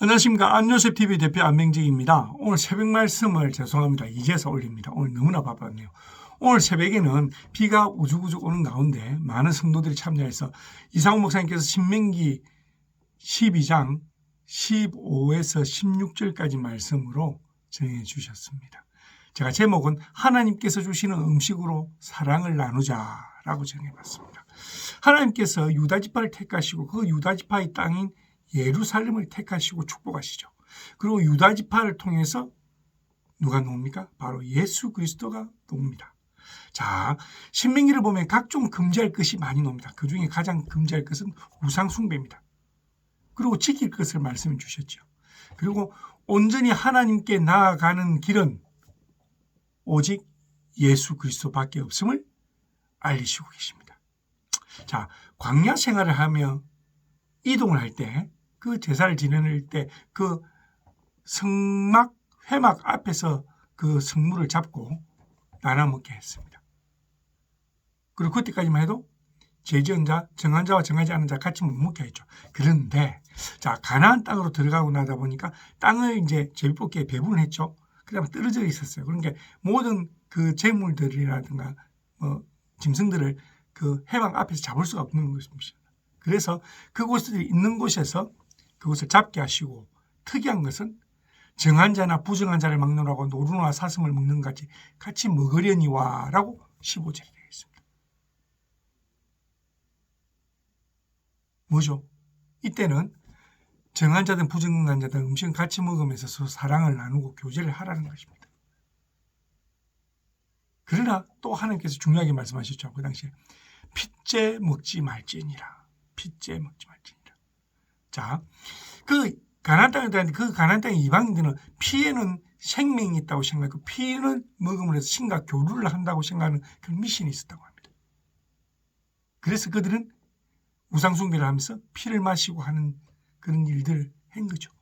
안녕하십니까. 안요셉TV 대표 안명직입니다. 오늘 새벽 말씀을 죄송합니다. 이제서 올립니다. 오늘 너무나 바빴네요. 오늘 새벽에는 비가 우죽우죽 오는 가운데 많은 성도들이 참여해서 이상훈 목사님께서 신명기 12장 15에서 16절까지 말씀으로 정해 주셨습니다. 제가 제목은 하나님께서 주시는 음식으로 사랑을 나누자라고 정해봤습니다. 하나님께서 유다지파를 택하시고 그 유다지파의 땅인 예루살렘을 택하시고 축복하시죠. 그리고 유다지파를 통해서 누가 나옵니까? 바로 예수 그리스도가 나옵니다. 자, 신명기를 보면 각종 금지할 것이 많이 나옵니다. 그 중에 가장 금지할 것은 우상 숭배입니다. 그리고 지킬 것을 말씀해 주셨죠. 그리고 온전히 하나님께 나아가는 길은 오직 예수 그리스도밖에 없음을 알리시고 계십니다. 자, 광야 생활을 하며 이동을 할 때, 그 제사를 지낼 때 그 성막, 회막 앞에서 그 성물을 잡고 나눠 먹게 했습니다. 그리고 그때까지만 해도 죄지은 자, 정한 자와 정하지 않은 자 같이 못 먹게 했죠. 그런데 자, 가나안 땅으로 들어가고 나다 보니까 땅을 이제 제비뽑기에 배분을 했죠. 그다음에 떨어져 있었어요. 그러니까 모든 그 재물들이라든가 짐승들을 그 회막 앞에서 잡을 수가 없는 것입니다. 그래서 그곳에 있는 곳에서 그것을 잡게 하시고, 특이한 것은 정한 자나 부정한 자를 막론하고 노루나 사슴을 먹는 같이 먹으려니와 라고 15절에 되어 있습니다. 뭐죠? 이때는 정한 자든 부정한 자든 음식을 같이 먹으면서 서로 사랑을 나누고 교제를 하라는 것입니다. 그러나 또 하나님께서 중요하게 말씀하셨죠. 그 당시에 핏째 먹지 말지니라. 핏째 먹지 말지니라. 자, 그 가나안 땅에 들어갔는데 그 가나안 땅의 이방인들은 피에는 생명이 있다고 생각하고 피를 먹음으로 해서 신과 교류를 한다고 생각하는 그런 미신이 있었다고 합니다. 그래서 그들은 우상숭배를 하면서 피를 마시고 하는 그런 일들을 한 거죠.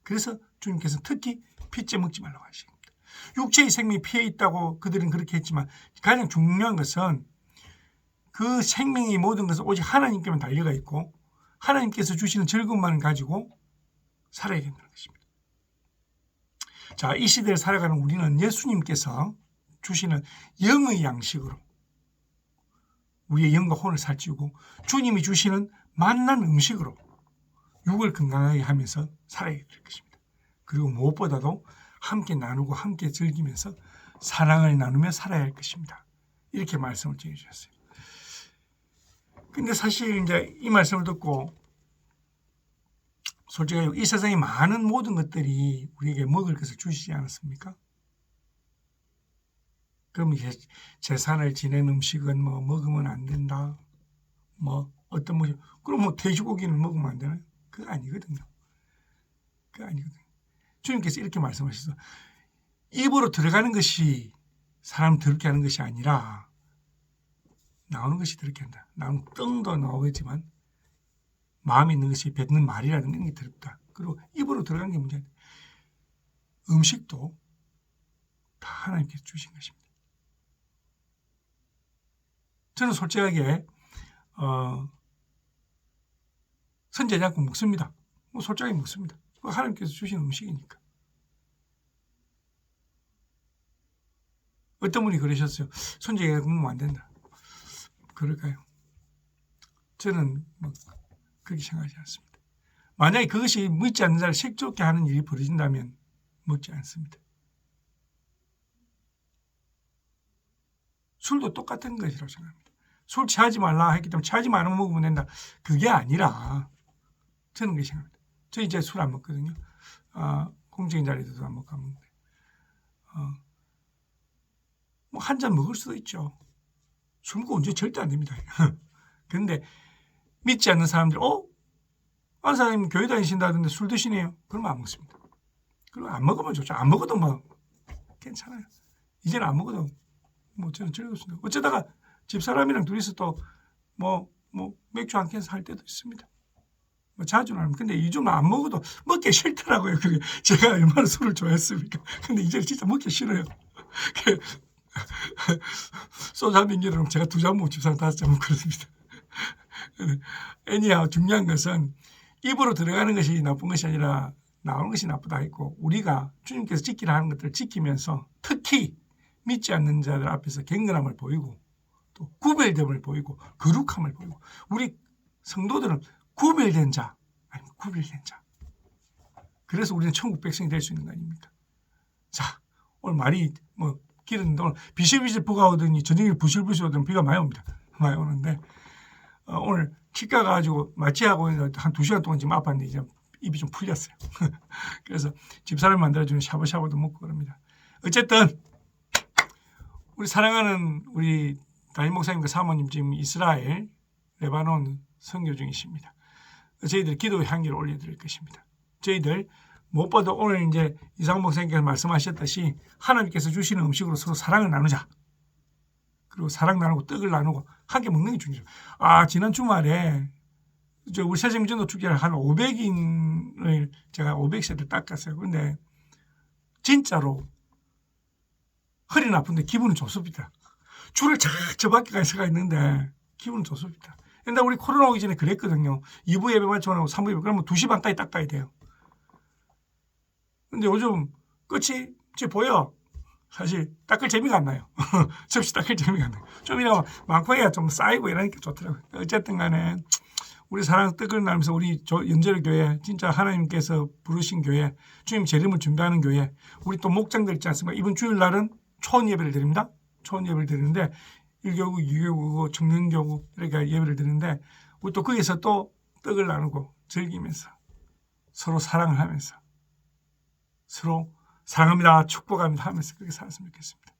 그래서 주님께서 특히 핏째 먹지 말라고 하십니다. 육체의 생명이 피에 있다고 그들은 그렇게 했지만 가장 중요한 것은 그 생명의 모든 것은 오직 하나님께만 달려가 있고 하나님께서 주시는 즐거움만을 가지고 살아야 된다는 것입니다. 자, 이 시대를 살아가는 우리는 예수님께서 주시는 영의 양식으로 우리의 영과 혼을 살찌우고 주님이 주시는 만난 음식으로 육을 건강하게 하면서 살아야 될 것입니다. 그리고 무엇보다도 함께 나누고 함께 즐기면서 사랑을 나누며 살아야 할 것입니다. 이렇게 말씀을 전해주셨어요. 근데 사실 이제 이 말씀을 듣고 솔직히 이 세상의 많은 모든 것들이 우리에게 먹을 것을 주시지 않았습니까? 그럼 이제 제사를 지낸 음식은 뭐 먹으면 안 된다. 뭐 어떤 뭐 그럼 뭐 돼지고기는 먹으면 안 되나요? 그거 아니거든요. 그거 아니거든요. 주님께서 이렇게 말씀하셔서 입으로 들어가는 것이 사람 더럽게 하는 것이 아니라 나오는 것이 더럽게 한다. 나오는 똥도 나오겠지만 마음에 있는 것이 뱉는 말이라는 게 더럽다. 그리고 입으로 들어가는 게 문제다. 음식도 다 하나님께서 주신 것입니다. 저는 솔직하게 선제장국 먹습니다. 뭐 솔직하게 먹습니다. 하나님께서 주신 음식이니까. 어떤 분이 그러셨어요. 선제장국 먹으면 안 된다. 그럴까요? 저는 뭐 그렇게 생각하지 않습니다. 만약에 그것이 먹지 않는 자를 색좋게 하는 일이 벌어진다면 먹지 않습니다. 술도 똑같은 것이라고 생각합니다. 술 취하지 말라 했기 때문에 취하지 말으면 먹으면 된다. 그게 아니라 저는 그렇게 생각합니다. 저 이제 술 안 먹거든요. 공적인 자리에서도 안 먹고 안 먹는데 뭐 한 잔 먹을 수도 있죠. 술 먹고 언제 절대 안 됩니다. 그런데 믿지 않는 사람들, 한 사람이 교회 다니신다던데 술 드시네요. 그러면 안 먹습니다. 그럼 안 먹으면 좋죠. 안 먹어도 뭐 괜찮아요. 이제는 안 먹어도 뭐 저는 즐겁습니다. 어쩌다가 집사람이랑 둘이서 또 뭐 맥주 한 캔 살 때도 있습니다. 뭐 자주는 안 합니다. 근데 요즘 안 먹어도 먹기 싫더라고요. 그게 제가 얼마나 술을 좋아했습니까? 근데 이제는 진짜 먹기 싫어요. 소주 한 병 기르면 제가 2잔 먹고 집사람 5잔 먹고 그렇습니다. 애니야 중요한 것은 입으로 들어가는 것이 나쁜 것이 아니라 나오는 것이 나쁘다 했고 우리가 주님께서 지키라 하는 것들을 지키면서 특히 믿지 않는 자들 앞에서 경건함을 보이고 또 구별됨을 보이고 거룩함을 보이고 우리 성도들은 구별된 자 아니면 구별된 자 그래서 우리는 천국 백성이 될 수 있는 거 아닙니까? 자 오늘 말이 뭐 길었는데 오늘 비실비실 비가 오더니 저녁에 부실부실 오더니 비가 많이 옵니다. 많이 오는데 오늘 치과 가지고 마취하고 한 2시간 동안 지금 아팠는데 이제 입이 좀 풀렸어요. 그래서 집사람 만들어주는 샤브샤브도 먹고 그럽니다. 어쨌든 우리 사랑하는 우리 담임 목사님과 사모님 지금 이스라엘, 레바논 선교 중이십니다. 저희들 기도의 향기를 올려드릴 것입니다. 저희들 무엇보다 오늘 이제 이상 목사님께서 말씀하셨듯이 하나님께서 주시는 음식으로 서로 사랑을 나누자. 그리고 사랑 나누고 떡을 나누고 함께 먹는 게 중요해요. 지난 주말에 우리 새생전도 축제를 한 500인을 제가 500세를 닦았어요. 그런데 진짜로 허리는 아픈데 기분은 좋습니다. 줄을 저 밖에 가서 있는데 기분은 좋습니다. 근데 우리 코로나 오기 전에 그랬거든요. 2부 예배 마치고 3부 예배 그러면 2시 반까지 닦아야 돼요. 근데 요즘 끝이 보여. 사실 닦을 재미가 안 나요. 접시 닦을 재미가 안 나요. 좀이라도 망파이가 좀 쌓이고 이러니까 좋더라고요. 어쨌든 간에 우리 사랑 떡을 나누면서 우리 연결 교회 진짜 하나님께서 부르신 교회 주님 재림을 준비하는 교회 우리 또 목장들 있지 않습니까? 이번 주일날은 초원 예배를 드립니다. 초원 예배를 드리는데 1교구, 2교구, 청년교구 이렇게 예배를 드리는데 우리 또 거기서 또 떡을 나누고 즐기면서 서로 사랑을 하면서 서로 사랑합니다. 축복합니다 하면서 그렇게 살았으면 좋겠습니다.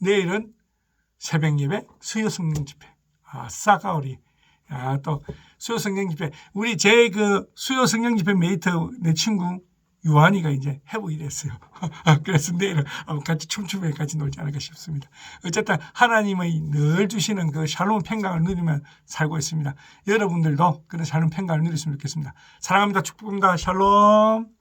내일은 새벽 예배 수요 성령 집회. 싸가오리. 또 수요 성령 집회. 우리 제 수요 성령 집회 메이트 내 친구 유한이가 이제 회복이 됐어요. 그래서 내일은 같이 춤추며 같이 놀지 않을까 싶습니다. 어쨌든 하나님의 늘 주시는 그 샬롬 평강을 누리며 살고 있습니다. 여러분들도 그런 샬롬 평강을 누렸으면 좋겠습니다. 사랑합니다. 축복합니다. 샬롬.